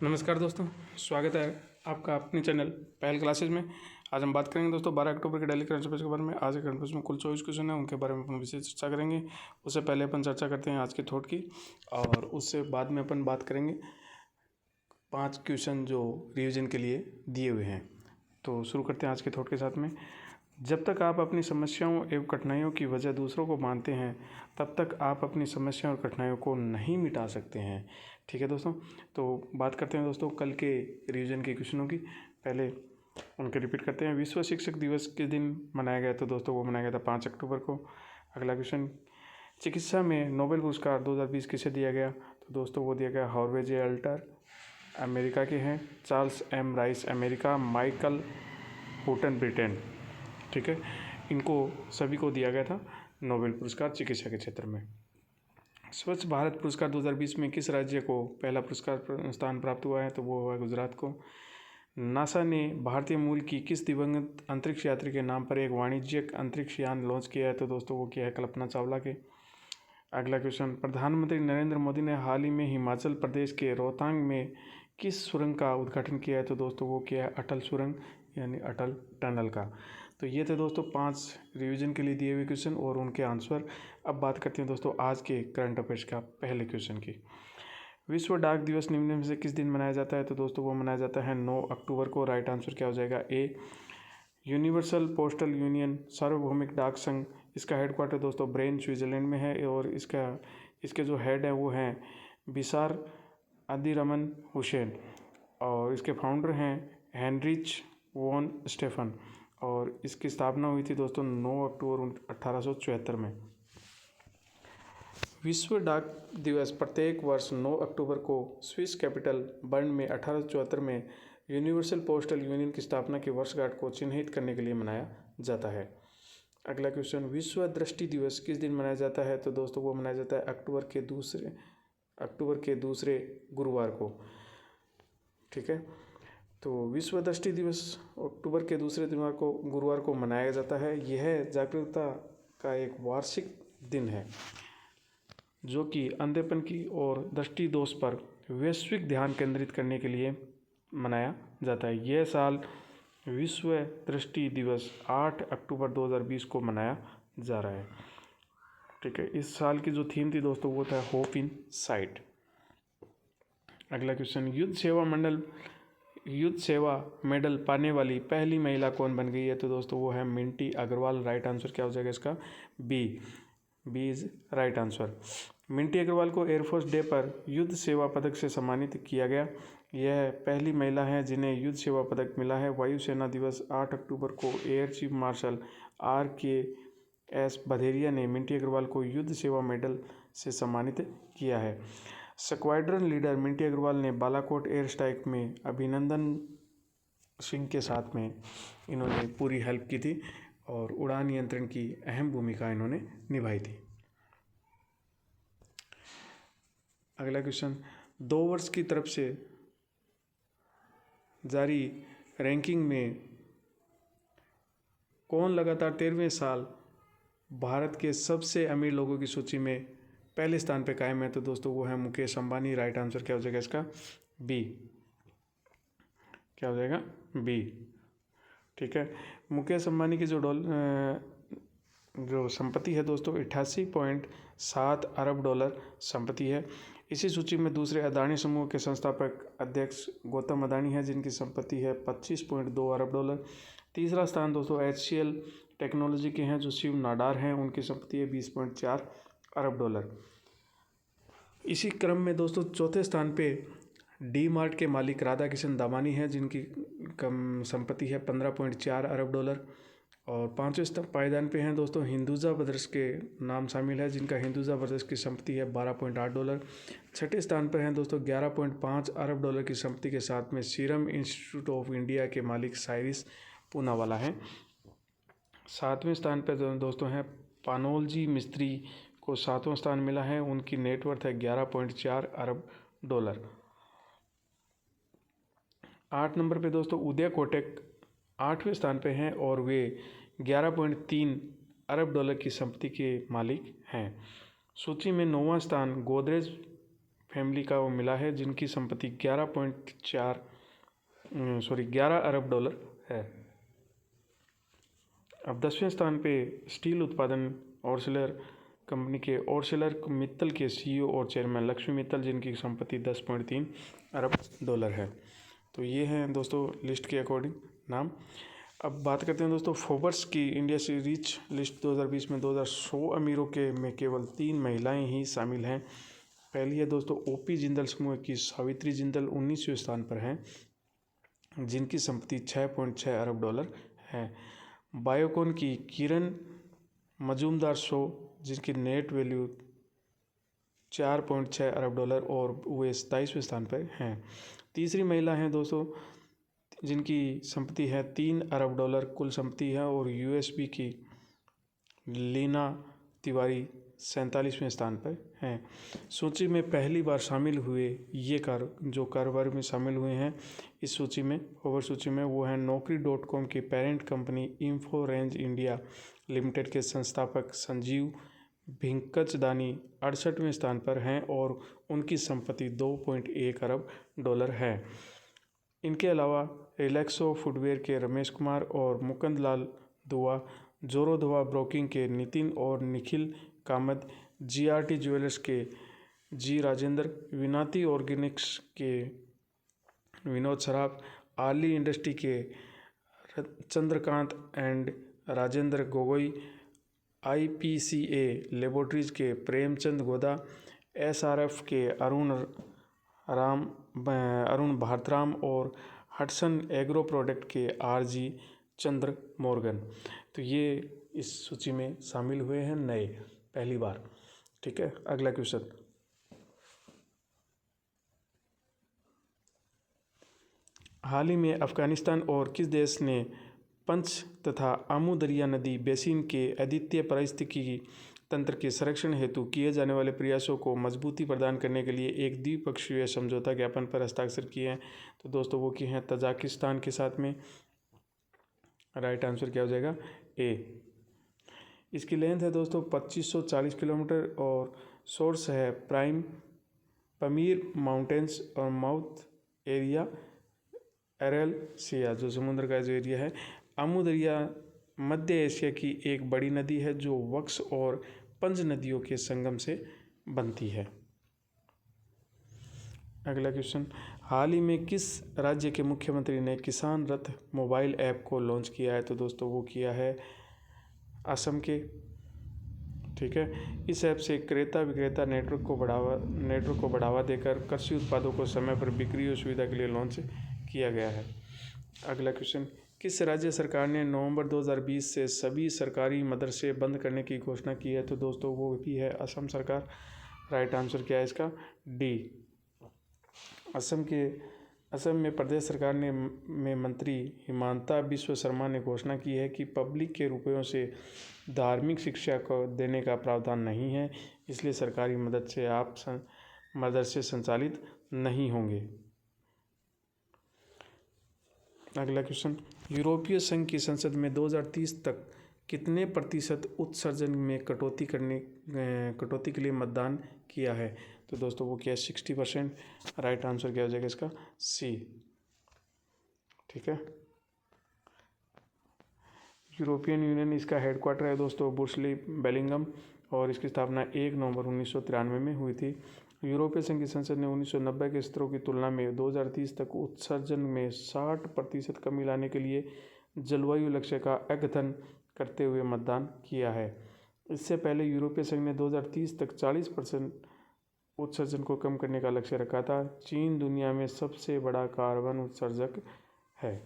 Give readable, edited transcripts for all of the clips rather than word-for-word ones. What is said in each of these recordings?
नमस्कार दोस्तों, स्वागत है आपका अपने चैनल पहल क्लासेज में। आज हम बात करेंगे दोस्तों 12 अक्टूबर के डेली करंट अफेयर्स के बारे में। आज के करंट अफेयर्स में कुल 24 क्वेश्चन है, उनके बारे में अपन विशेष चर्चा करेंगे। उससे पहले अपन चर्चा करते हैं आज के थॉट की, और उससे बाद में अपन बात करेंगे 5 क्वेश्चन जो रिविजन के लिए दिए हुए हैं। तो शुरू करते हैं आज के थॉट के साथ में। जब तक आप अपनी समस्याओं एवं कठिनाइयों की वजह दूसरों को मानते हैं, तब तक आप अपनी समस्याओं और कठिनाइयों को नहीं मिटा सकते हैं। ठीक है दोस्तों, तो बात करते हैं दोस्तों कल के रिवीजन के क्वेश्चनों की। पहले उनके रिपीट करते हैं। विश्व शिक्षक दिवस किस दिन मनाया गया? तो दोस्तों वो मनाया गया था 5 अक्टूबर को। अगला क्वेश्चन, चिकित्सा में नोबेल पुरस्कार 2020 किसे दिया गया? तो दोस्तों वो दिया गया हॉर्वे जे अल्टर, अमेरिका के हैं। Charles M Rice America, Michael Hooton Britain. ठीक है, इनको सभी को दिया गया था नोबेल पुरस्कार चिकित्सा के क्षेत्र में। स्वच्छ भारत पुरस्कार 2020 में किस राज्य को पहला पुरस्कार स्थान प्राप्त हुआ है? तो वो हुआ गुजरात को। नासा ने भारतीय मूल की किस दिवंगत अंतरिक्ष यात्री के नाम पर एक वाणिज्यिक अंतरिक्ष यान लॉन्च किया है? तो दोस्तों वो किया है कल्पना चावला के। अगला क्वेश्चन, प्रधानमंत्री नरेंद्र मोदी ने हाल ही में हिमाचल प्रदेश के रोहतांग में किस सुरंग का उद्घाटन किया है? तो दोस्तों वो किया है अटल सुरंग यानी अटल टनल का। तो ये थे दोस्तों 5 रिवीजन के लिए दिए हुए क्वेश्चन और उनके आंसर। अब बात करते हैं दोस्तों आज के करंट अफेयर्स का पहले क्वेश्चन की। विश्व डाक दिवस निम्न में से किस दिन मनाया जाता है? तो दोस्तों वो मनाया जाता है 9 अक्टूबर को। राइट आंसर क्या हो जाएगा? ए, यूनिवर्सल पोस्टल यूनियन सार्वभौमिक डाक संघ, इसका हेडक्वार्टर दोस्तों ब्रेन स्विट्जरलैंड में है, और इसके जो हेड हैं वो हैं बिसार अदिरमन हुसैन, और इसके फाउंडर हैं हेनरिच वॉन स्टेफन, और इसकी स्थापना हुई थी दोस्तों 9 अक्टूबर 1874 में। विश्व डाक दिवस प्रत्येक वर्ष 9 अक्टूबर को स्विस कैपिटल बर्न में 1874 में यूनिवर्सल पोस्टल यूनियन की स्थापना की वर्षगांठ को चिन्हित करने के लिए मनाया जाता है। अगला क्वेश्चन, विश्व दृष्टि दिवस किस दिन मनाया जाता है? तो दोस्तों वो मनाया जाता है अक्टूबर के दूसरे गुरुवार को। ठीक है, तो विश्व दृष्टि दिवस अक्टूबर के दूसरे गुरुवार को मनाया जाता है। यह जागरूकता का एक वार्षिक दिन है जो कि अंधेपन की और दृष्टि दोष पर वैश्विक ध्यान केंद्रित करने के लिए मनाया जाता है। यह साल विश्व दृष्टि दिवस 8 अक्टूबर 2020 को मनाया जा रहा है। ठीक है, इस साल की जो थीम थी दोस्तों वो था होप इन साइट। अगला क्वेश्चन, युद्ध सेवा मेडल पाने वाली पहली महिला कौन बन गई है? तो दोस्तों वो है मिंटी अग्रवाल। राइट आंसर क्या हो जाएगा इसका? B is right answer. Minty Agarwal को एयरफोर्स डे पर युद्ध सेवा पदक से सम्मानित किया गया। यह पहली महिला है जिन्हें युद्ध सेवा पदक मिला है। वायुसेना दिवस 8 अक्टूबर को air chief marshal RKS Bhadauria ने मिंटी अग्रवाल को युद्ध सेवा मेडल से सम्मानित किया है। स्क्वाड्रन लीडर मिंटी अग्रवाल ने बालाकोट एयर स्ट्राइक में अभिनंदन सिंह के साथ में इन्होंने पूरी हेल्प की थी और उड़ान नियंत्रण की अहम भूमिका इन्होंने निभाई थी। अगला क्वेश्चन, 2 वर्ष की तरफ से जारी रैंकिंग में कौन लगातार 13वें साल भारत के सबसे अमीर लोगों की सूची में पहले स्थान पर कायम है? तो दोस्तों वो है मुकेश अंबानी। राइट आंसर क्या हो जाएगा इसका? बी। क्या हो जाएगा? बी। ठीक है, मुकेश अंबानी की जो संपत्ति है दोस्तों 88.7 अरब डॉलर संपत्ति है। इसी सूची में दूसरे अदानी समूह के संस्थापक अध्यक्ष गौतम अदानी है जिनकी संपत्ति है 25.2 अरब डॉलर। तीसरा स्थान दोस्तों HCL टेक्नोलॉजी के हैं जो शिव नाडार हैं, उनकी संपत्ति है 20.4 अरब डॉलर। इसी क्रम में दोस्तों चौथे स्थान पे डी मार्ट के मालिक राधा किशन दामानी हैं जिनकी संपत्ति है 15.4 अरब डॉलर। और 5वें पायदान पे हैं दोस्तों हिंदुजा ब्रदर्स के नाम शामिल है जिनका हिंदुजा ब्रदर्स की संपत्ति है 12.8 डॉलर। 6ठे स्थान पर हैं दोस्तों 11.5 अरब डॉलर की संपत्ति के साथ में सीरम इंस्टीट्यूट ऑफ इंडिया के मालिक साइरिस पूनावाला हैं। 7वें स्थान पर दोस्तों हैं पानोल जी मिस्त्री को 7वां स्थान मिला है, उनकी नेटवर्थ है 11.4 अरब डॉलर। 8 नंबर पे दोस्तों उदय कोटक 8वें स्थान पे हैं और वे 11.3 अरब डॉलर की संपत्ति के मालिक हैं। सूची में 9वां स्थान गोदरेज फैमिली का वो मिला है, जिनकी संपत्ति 11 अरब डॉलर है। अब 10वें स्थान पे स्टील उत्पादन ओर्सलर कंपनी के ओर्सलर मित्तल के सीईओ और चेयरमैन लक्ष्मी मित्तल, जिनकी संपत्ति 10.3 अरब डॉलर है। तो ये हैं दोस्तों लिस्ट के अकॉर्डिंग नाम। अब बात करते हैं दोस्तों फोर्ब्स की इंडिया से रिच लिस्ट 2020 में 2100 अमीरों के में केवल 3 महिलाएं ही शामिल हैं। पहली है दोस्तों ओपी जिंदल समूह की सावित्री जिंदल 19वें स्थान पर हैं, जिनकी संपत्ति 6.6 अरब डॉलर है। बायोकॉन की किरण मजूमदार शो, जिनकी नेट वैल्यू 4.6 अरब डॉलर और वे 27वें स्थान पर हैं। तीसरी महिला हैं दोस्तों जिनकी संपत्ति है 3 अरब डॉलर कुल संपत्ति है, और यूएसबी की लीना तिवारी 47वें स्थान पर हैं। सूची में पहली बार शामिल हुए ये जो कारोबार में शामिल हुए हैं इस सूची में, ओवर सूची में, वो है Naukri.com की पेरेंट कंपनी इंफोरेंज इंडिया लिमिटेड के संस्थापक संजीव भिंकचदानी 68वें स्थान पर हैं और उनकी संपत्ति 2.1 अरब डॉलर है। इनके अलावा रिलैक्सो फुटवेयर के रमेश कुमार और मुकुंद लाल दुआ, जोरोधवा ब्रोकिंग के नितिन और निखिल कामत, जीआरटी ज्वेलर्स के जी राजेंद्र, विनाती ऑर्गेनिक्स के विनोद सराफ, आली इंडस्ट्री के Chandrakant and Rajendra Gogoi, IPCA laboratories के प्रेमचंद गोदा, एसआरएफ के अरुण भारतराम और हटसन एग्रो प्रोडक्ट के आरजी चंद्र मोर्गन। तो ये इस सूची में शामिल हुए हैं नए पहली बार। ठीक है, अगला क्वेश्चन। हाल ही में अफगानिस्तान और किस देश ने पंच तथा आमू दरिया नदी बेसिन के अद्वितीय पारिस्थितिकी तंत्र के संरक्षण हेतु किए जाने वाले प्रयासों को मजबूती प्रदान करने के लिए एक द्विपक्षीय समझौता ज्ञापन पर हस्ताक्षर किए हैं? तो दोस्तों वो किए हैं तजाकिस्तान के साथ में। राइट आंसर क्या हो जाएगा? ए। इसकी लेंथ है दोस्तों 2540 किलोमीटर और सोर्स है पमीर माउंटेन्स और माउथ एरिया एरल सिया, जो समुद्र का जो एरिया है। आमू दरिया मध्य एशिया की एक बड़ी नदी है जो वक्स और पंज नदियों के संगम से बनती है। अगला क्वेश्चन, हाल ही में किस राज्य के मुख्यमंत्री ने किसान रथ मोबाइल ऐप को लॉन्च किया है? तो दोस्तों वो किया है असम के। ठीक है, इस ऐप से क्रेता विक्रेता नेटवर्क को बढ़ावा देकर कृषि उत्पादों को समय पर बिक्री और सुविधा के लिए लॉन्च किया गया है। अगला क्वेश्चन, किस राज्य सरकार ने नवंबर 2020 से सभी सरकारी मदरसे बंद करने की घोषणा की है? तो दोस्तों वो भी है असम सरकार। राइट आंसर क्या है इसका? डी। असम में प्रदेश सरकार में मंत्री हिमांता बिस्व शर्मा ने घोषणा की है कि पब्लिक के रुपयों से धार्मिक शिक्षा को देने का प्रावधान नहीं है, इसलिए सरकारी मदद से आप मदरसे संचालित नहीं होंगे। अगला क्वेश्चन, यूरोपीय संघ की संसद में 2030 तक कितने प्रतिशत उत्सर्जन में कटौती के लिए मतदान किया है? तो दोस्तों वो क्या है? 60%। राइट आंसर क्या हो जाएगा इसका? सी। ठीक है, यूरोपियन यूनियन इसका हेडक्वार्टर है दोस्तों बुर्सली बेलिंगम और इसकी स्थापना 1 नवंबर 1993 में हुई थी। यूरोपीय संघ की संसद ने 1990 के स्तरों की तुलना में 2030 तक उत्सर्जन में 60% कमी लाने के लिए जलवायु लक्ष्य का अद्यतन करते हुए मतदान किया है। इससे पहले यूरोपीय संघ ने 2030 तक 40% उत्सर्जन को कम करने का लक्ष्य रखा था। चीन दुनिया में सबसे बड़ा कार्बन उत्सर्जक है।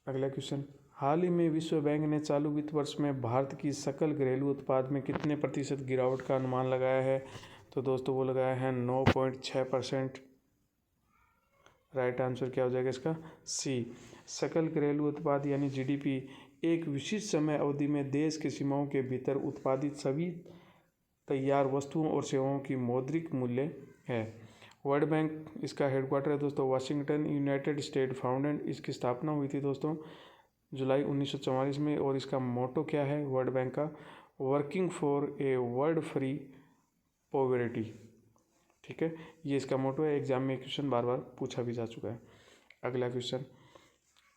अगला क्वेश्चन, हाल ही में विश्व बैंक ने चालू वित्त वर्ष में भारत की सकल घरेलू उत्पाद में कितने प्रतिशत गिरावट का अनुमान लगाया है? तो दोस्तों वो लगाया है 9.6%। राइट आंसर क्या हो जाएगा इसका? सी। सकल घरेलू उत्पाद यानी जीडीपी एक विशिष्ट समय अवधि में देश की सीमाओं के भीतर उत्पादित सभी तैयार वस्तुओं और सेवाओं की मौद्रिक मूल्य है। वर्ल्ड बैंक इसका हेडक्वार्टर है दोस्तों वाशिंगटन, यूनाइटेड स्टेट। फाउंडेड इसकी स्थापना हुई थी दोस्तों जुलाई 1944 में और इसका मोटो क्या है वर्ल्ड बैंक का? Working for a world free poverty. ठीक है, ये इसका मोटो है। एग्जाम में क्वेश्चन बार बार पूछा भी जा चुका है। अगला क्वेश्चन,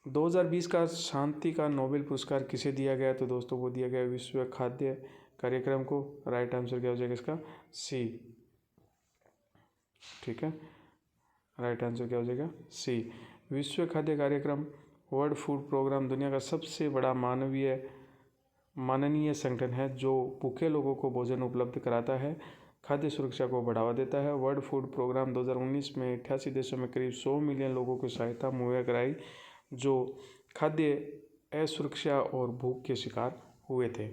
2020 का शांति का नोबेल पुरस्कार किसे दिया गया? तो दोस्तों वो दिया गया विश्व खाद्य कार्यक्रम को। राइट आंसर क्या हो जाएगा इसका? सी। ठीक है, राइट आंसर क्या हो जाएगा? सी। विश्व खाद्य कार्यक्रम वर्ल्ड फूड प्रोग्राम दुनिया का सबसे बड़ा माननीय संगठन है जो भूखे लोगों को भोजन उपलब्ध कराता है, खाद्य सुरक्षा को बढ़ावा देता है। वर्ल्ड फूड प्रोग्राम 2019 में 88 देशों में करीब 100 मिलियन लोगों को सहायता मुहैया कराई जो खाद्य असुरक्षा और भूख के शिकार हुए थे।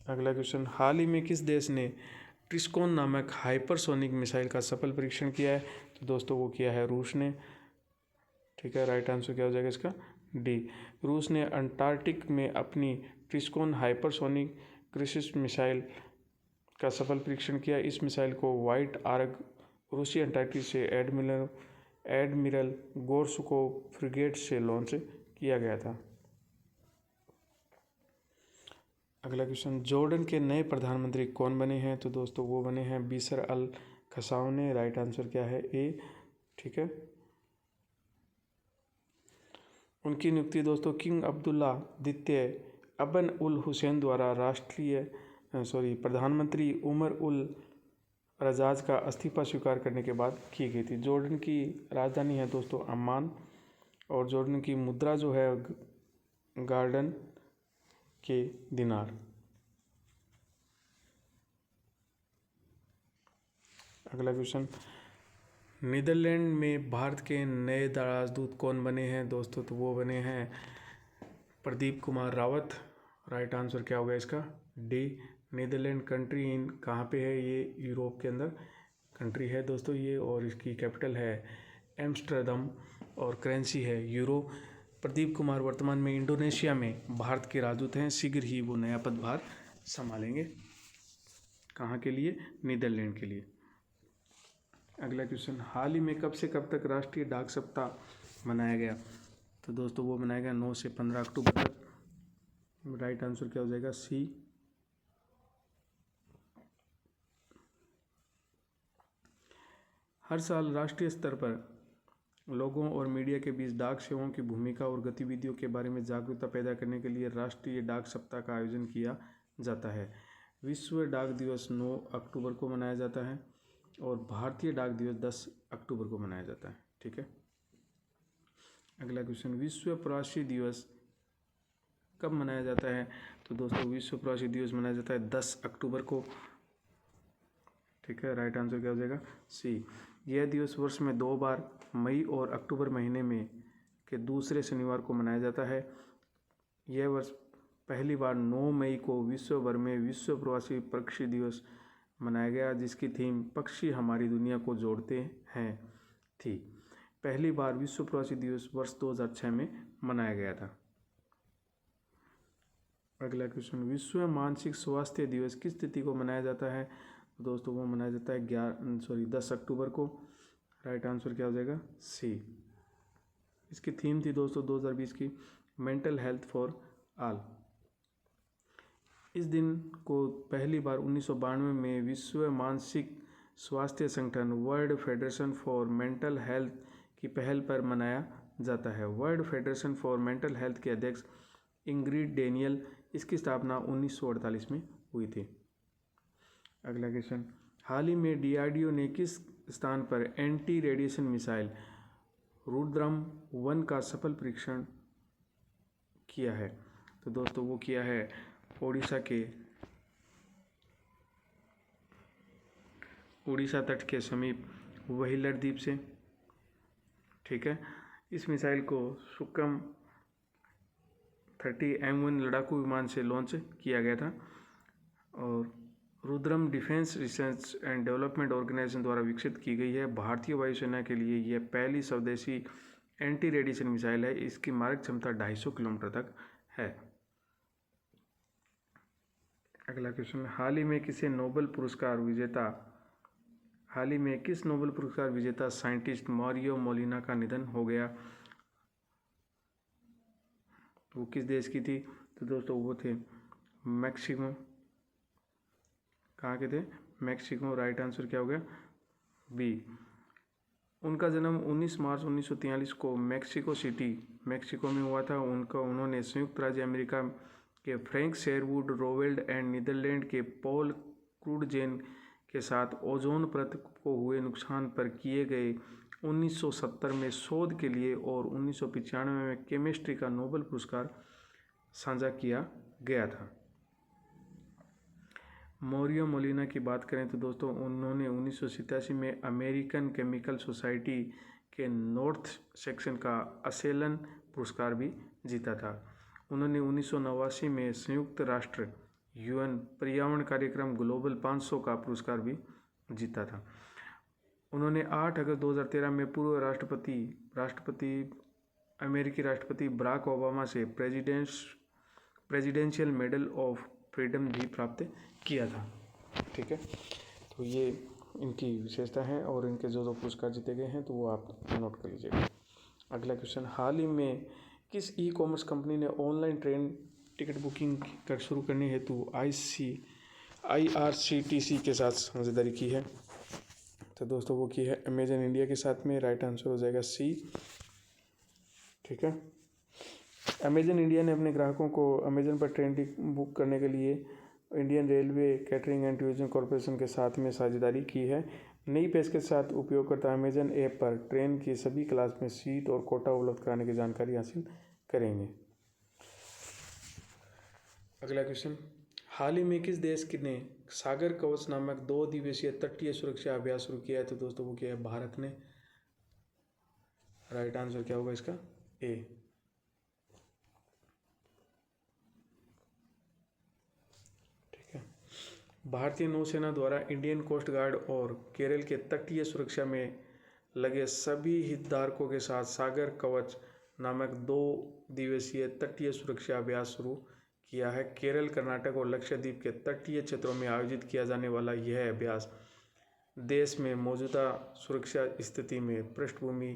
अगला क्वेश्चन, हाल ही में किस देश ने ट्रिस्कोन नामक हाइपरसोनिक मिसाइल का सफल परीक्षण किया है? तो दोस्तों वो किया है रूस ने। ठीक है, राइट आंसर क्या हो जाएगा इसका? डी। रूस ने अंटार्कटिक में अपनी ट्रिस्कोन हाइपरसोनिक क्रूज मिसाइल का सफल परीक्षण किया। इस मिसाइल को व्हाइट आर्क रूसी अंटार्कटिक से एडमिरल गोर्सुकोव फ्रिगेट से लॉन्च किया गया था। अगला क्वेश्चन, जॉर्डन के नए प्रधानमंत्री कौन बने हैं? तो दोस्तों वो बने हैं बिशर अल खसाउने। राइट आंसर क्या है? ए। ठीक है, उनकी नियुक्ति दोस्तों किंग अब्दुल्ला द्वितीय अबन उल हुसैन द्वारा प्रधानमंत्री उमर उल रजाज का इस्तीफा स्वीकार करने के बाद की गई थी। जॉर्डन की राजधानी है दोस्तों अम्मान, और जॉर्डन की मुद्रा जो है गार्डन के दिनार। अगला क्वेश्चन, नीदरलैंड में भारत के नए राजदूत कौन बने हैं? दोस्तों तो वो बने हैं प्रदीप कुमार रावत। राइट आंसर क्या होगा इसका? डी। नीदरलैंड कंट्री इन कहाँ पे है? ये यूरोप के अंदर कंट्री है दोस्तों ये, और इसकी कैपिटल है एम्स्टर्डम और करेंसी है यूरो। प्रदीप कुमार वर्तमान में इंडोनेशिया में भारत के राजदूत हैं। शीघ्र ही वो नया पदभार संभालेंगे। कहाँ के लिए? नीदरलैंड के लिए। अगला क्वेश्चन, हाल ही में कब से कब तक राष्ट्रीय डाक सप्ताह मनाया गया? तो दोस्तों वो मनाया गया 9 से 15 अक्टूबर तक। राइट आंसर क्या हो जाएगा? सी। हर साल राष्ट्रीय स्तर पर लोगों और मीडिया के बीच डाक सेवाओं की भूमिका और गतिविधियों के बारे में जागरूकता पैदा करने के लिए राष्ट्रीय डाक सप्ताह का आयोजन किया जाता है। विश्व डाक दिवस 9 अक्टूबर को मनाया जाता है और भारतीय डाक दिवस 10 अक्टूबर को मनाया जाता है। ठीक है, अगला क्वेश्चन, विश्व प्रवासी दिवस कब मनाया जाता है? तो दोस्तों विश्व प्रवासी दिवस मनाया जाता है 10 अक्टूबर को। ठीक है, राइट आंसर क्या हो जाएगा? सी। यह दिवस वर्ष में 2 बार मई और अक्टूबर महीने में के दूसरे शनिवार को मनाया जाता है। यह वर्ष पहली बार 9 मई को विश्व भर में विश्व प्रवासी पक्षी दिवस मनाया गया, जिसकी थीम पक्षी हमारी दुनिया को जोड़ते हैं थी। पहली बार विश्व प्रवासी दिवस वर्ष 2006 में मनाया गया था। अगला क्वेश्चन, विश्व मानसिक स्वास्थ्य दिवस किस तिथि को मनाया जाता है? दोस्तों वो मनाया जाता है 10 अक्टूबर को। राइट आंसर क्या हो जाएगा? सी। इसकी थीम थी दोस्तों 2020 की मेंटल हेल्थ फॉर ऑल। इस दिन को पहली बार 1992 में विश्व मानसिक स्वास्थ्य संगठन world federation for mental health की पहल पर मनाया जाता है। World federation for mental health के अध्यक्ष इंग्रिड डेनियल, इसकी स्थापना 1948 में हुई थी। अगला क्वेश्चन, हाल ही में डीआरडीओ ने किस स्थान पर एंटी रेडिएशन मिसाइल रुद्रम 1 का सफल परीक्षण किया है? तो दोस्तों वो किया है उड़ीसा तट के समीप व्हीलर द्वीप से। ठीक है, इस मिसाइल को सुखम 30 M1 लड़ाकू विमान से लॉन्च किया गया था और Rudram defence research and development organisation द्वारा विकसित की गई है। भारतीय वायुसेना के लिए यह पहली स्वदेशी एंटी रेडिएशन मिसाइल है। इसकी मारक क्षमता 250 किलोमीटर तक है। अगला क्वेश्चन, हाल ही में किस नोबेल पुरस्कार विजेता साइंटिस्ट मारियो मोलिना का निधन हो गया? वो किस देश की थी? तो दोस्तों वो थे मैक्सिको कहाँ के थे? मैक्सिको। राइट आंसर क्या हो गया? बी। उनका जन्म 19 मार्च 1943 को मैक्सिको सिटी, मैक्सिको में हुआ था। उन्होंने संयुक्त राज्य अमेरिका के फ्रैंक शेरवुड रोवेल्ड एंड नीदरलैंड के पॉल क्रूडजेन के साथ ओजोन परत को हुए नुकसान पर किए गए 1970 में शोध के लिए और 1995 में केमिस्ट्री का नोबेल पुरस्कार साझा किया गया था। मोरियो मोलिना की बात करें तो दोस्तों उन्होंने 1987 में अमेरिकन केमिकल सोसाइटी के नॉर्थ सेक्शन का असेलन पुरस्कार भी जीता था। उन्होंने 1989 में संयुक्त राष्ट्र यूएन पर्यावरण कार्यक्रम ग्लोबल 500 का पुरस्कार भी जीता था। उन्होंने 8 अगस्त 2013 में पूर्व अमेरिकी राष्ट्रपति बराक ओबामा से प्रेसिडेंशियल मेडल ऑफ फ्रीडम भी प्राप्त किया था। ठीक है, तो ये इनकी विशेषता है और इनके जो पुरस्कार जीते गए हैं तो वो आप नोट कर लीजिएगा। अगला क्वेश्चन, हाल ही में किस ई कॉमर्स कंपनी ने ऑनलाइन ट्रेन टिकट बुकिंग कर शुरू करने हेतु IRCTC के साथ साझेदारी की है? तो दोस्तों वो की है अमेजन इंडिया के साथ में। राइट आंसर हो जाएगा सी। ठीक है, अमेजन इंडिया ने अपने ग्राहकों को अमेजन पर ट्रेन टिकट बुक करने के लिए Indian railway catering and tourism corporation के साथ में साझेदारी की है। नई पेशकश के साथ उपयोगकर्ता अमेजन ऐप पर ट्रेन की सभी क्लास में सीट और कोटा उपलब्ध कराने की जानकारी हासिल करेंगे। अगला क्वेश्चन, हाल ही में किस देश ने सागर कवच नामक 2 दिवसीय तटीय सुरक्षा अभ्यास शुरू किया है? तो दोस्तों वो किया है भारत ने। राइट आंसर क्या होगा इसका? ए। ठीक है, भारतीय नौसेना द्वारा इंडियन कोस्ट गार्ड और केरल के तटीय सुरक्षा में लगे सभी हितधारकों के साथ सागर कवच नामक 2 दिवसीय तटीय सुरक्षा अभ्यास शुरू किया है। केरल, कर्नाटक और लक्षद्वीप के तटीय क्षेत्रों में आयोजित किया जाने वाला यह अभ्यास देश में मौजूदा सुरक्षा स्थिति में पृष्ठभूमि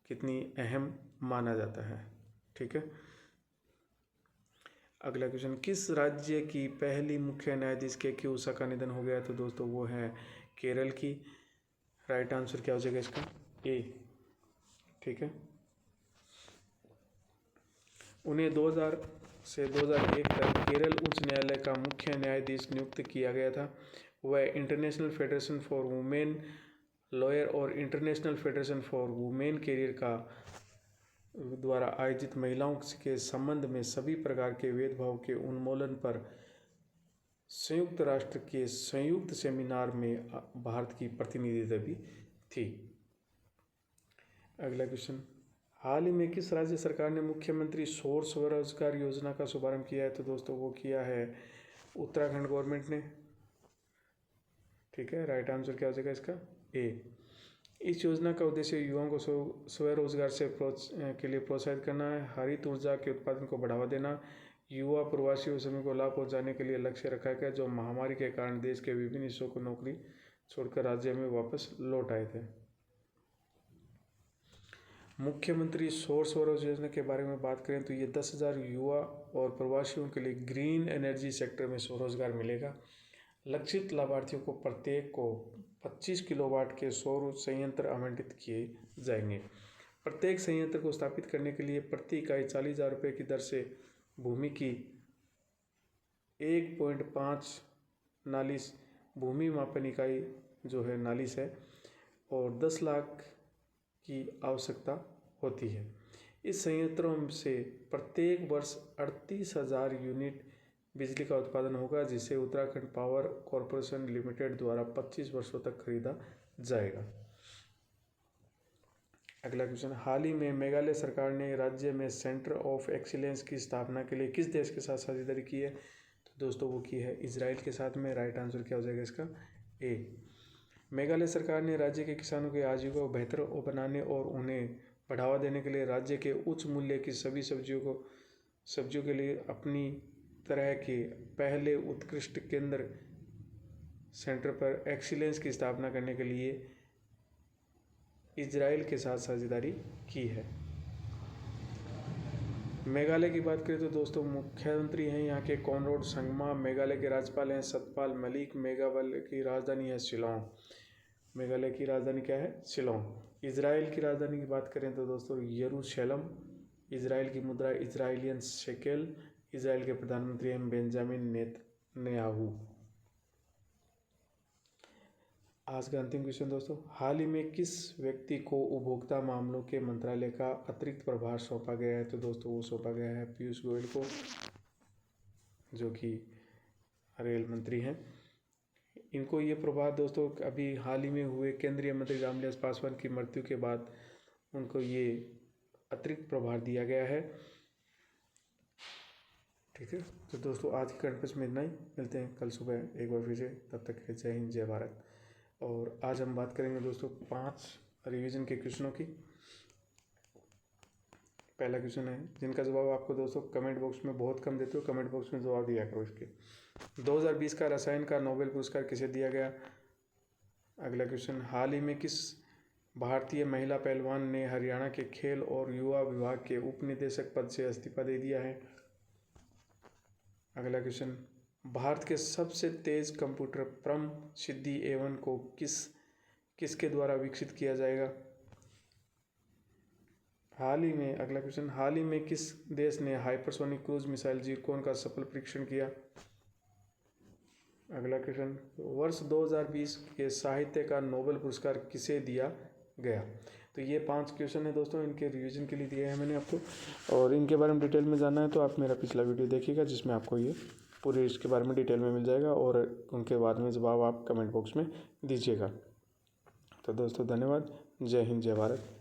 कितनी अहम माना जाता है। ठीक है, अगला क्वेश्चन, किस राज्य की पहली मुख्य न्यायाधीश के उषा का निधन हो गया? तो दोस्तों वो है केरल की। राइट आंसर क्या हो जाएगा इसका? ए। ठीक है, उन्हें 2000 से 2001 तक केरल उच्च न्यायालय का मुख्य न्यायाधीश नियुक्त किया गया था। वह international federation for women lawyer और international federation for women career का द्वारा आयोजित महिलाओं के संबंध में सभी प्रकार के भेदभाव के उन्मूलन पर संयुक्त राष्ट्र के संयुक्त सेमिनार में भारत की प्रतिनिधित्व भी थी। अगला क्वेश्चन, हाल ही में किस राज्य सरकार ने मुख्यमंत्री सौर स्वरोजगार योजना का शुभारंभ किया है? तो दोस्तों वो किया है उत्तराखंड गवर्नमेंट ने। ठीक है, राइट आंसर क्या हो जाएगा इसका? ए। इस योजना का उद्देश्य युवाओं को स्वरोजगार के लिए प्रोत्साहित करना है, हरित ऊर्जा के उत्पादन को बढ़ावा देना, युवा प्रवासी श्रमिकों को लाभ पहुंचाने के लिए लक्ष्य रखा गया जो महामारी के कारण देश के विभिन्न हिस्सों को नौकरी छोड़कर राज्य में वापस लौट आए थे। मुख्यमंत्री सौर स्वरोजगार योजना के बारे में बात करें तो ये 10,000 युवा और प्रवासियों के लिए ग्रीन एनर्जी सेक्टर में स्वरोजगार मिलेगा। लक्षित लाभार्थियों को प्रत्येक को 25 किलोवाट के सौर संयंत्र आवंटित किए जाएंगे। प्रत्येक संयंत्र को स्थापित करने के लिए प्रति इकाई 40,000 रुपये की दर से भूमि की 1.5 नालिश भूमि मापन इकाई जो है नालिश है और 10 लाख की आवश्यकता होती है। इस संयंत्रों से प्रत्येक वर्ष 38,000 यूनिट बिजली का उत्पादन होगा जिसे उत्तराखंड पावर कॉरपोरेशन लिमिटेड द्वारा 25 वर्षों तक खरीदा जाएगा। अगला क्वेश्चन, हाल ही में मेघालय सरकार ने राज्य में सेंटर ऑफ एक्सीलेंस की स्थापना के लिए किस देश के साथ साझेदारी की है? तो दोस्तों वो की है इजराइल के साथ में। राइट आंसर क्या हो जाएगा इसका? ए। मेघालय सरकार ने राज्य के किसानों की आजीविका को बेहतर बनाने और उन्हें बढ़ावा देने के लिए राज्य के उच्च मूल्य की सभी सब्जियों के लिए अपनी तरह के पहले उत्कृष्ट केंद्र सेंटर पर एक्सीलेंस की स्थापना करने के लिए इजराइल के साथ साझेदारी की है। मेघालय की बात करें तो दोस्तों मुख्यमंत्री हैं यहाँ के कॉनराड संगमा। मेघालय के राज्यपाल हैं सतपाल मलिक। मेघालय की राजधानी है शिलोंग। मेघालय की राजधानी क्या है? शिलोंग। इजराइल की राजधानी की बात करें तो दोस्तों यरूशलेम। इजराइल की मुद्रा इजराइलियन शेकेल। इजराइल के प्रधानमंत्री हैं बेंजामिन नेतन्याहू। आज का अंतिम क्वेश्चन दोस्तों, हाल ही में किस व्यक्ति को उपभोक्ता मामलों के मंत्रालय का अतिरिक्त प्रभार सौंपा गया है? तो दोस्तों वो सौंपा गया है पीयूष गोयल को, जो कि रेल मंत्री हैं। इनको ये प्रभार दोस्तों अभी हाल ही में हुए केंद्रीय मंत्री रामविलास पासवान की मृत्यु के बाद उनको ये अतिरिक्त प्रभार दिया गया है। ठीक है, तो दोस्तों आज के करंट पेज में इतना ही। मिलते हैं कल सुबह एक बार फिर से, तब तक के जय हिंद जय भारत। और आज हम बात करेंगे दोस्तों 5 रिवीजन के क्वेश्चनों की। पहला क्वेश्चन है जिनका जवाब आपको दोस्तों कमेंट बॉक्स में बहुत कम देते हो, कमेंट बॉक्स में जवाब दिया करो इसके। 2020 का रसायन का नोबेल पुरस्कार किसे दिया गया? अगला क्वेश्चन, हाल ही में किस भारतीय महिला पहलवान ने हरियाणा के खेल और युवा विभाग के उप निदेशक पद से इस्तीफा दे दिया है? अगला क्वेश्चन, भारत के सबसे तेज कंप्यूटर परम सिद्धि A1 को किसके द्वारा विकसित किया जाएगा? अगला क्वेश्चन, हाल ही में किस देश ने हाइपरसोनिक क्रूज मिसाइल जिरकोन का सफल परीक्षण किया? अगला क्वेश्चन, वर्ष 2020 के साहित्य का नोबेल पुरस्कार किसे दिया गया? तो ये 5 क्वेश्चन है दोस्तों, इनके रिवीजन के लिए दिए हैं मैंने आपको, और इनके बारे में डिटेल में जानना है तो आप मेरा पिछला वीडियो देखिएगा, जिसमें आपको ये पूरे इसके बारे में डिटेल में मिल जाएगा, और उनके बाद में जवाब आप कमेंट बॉक्स में दीजिएगा। तो दोस्तों धन्यवाद। जय हिंद जय भारत।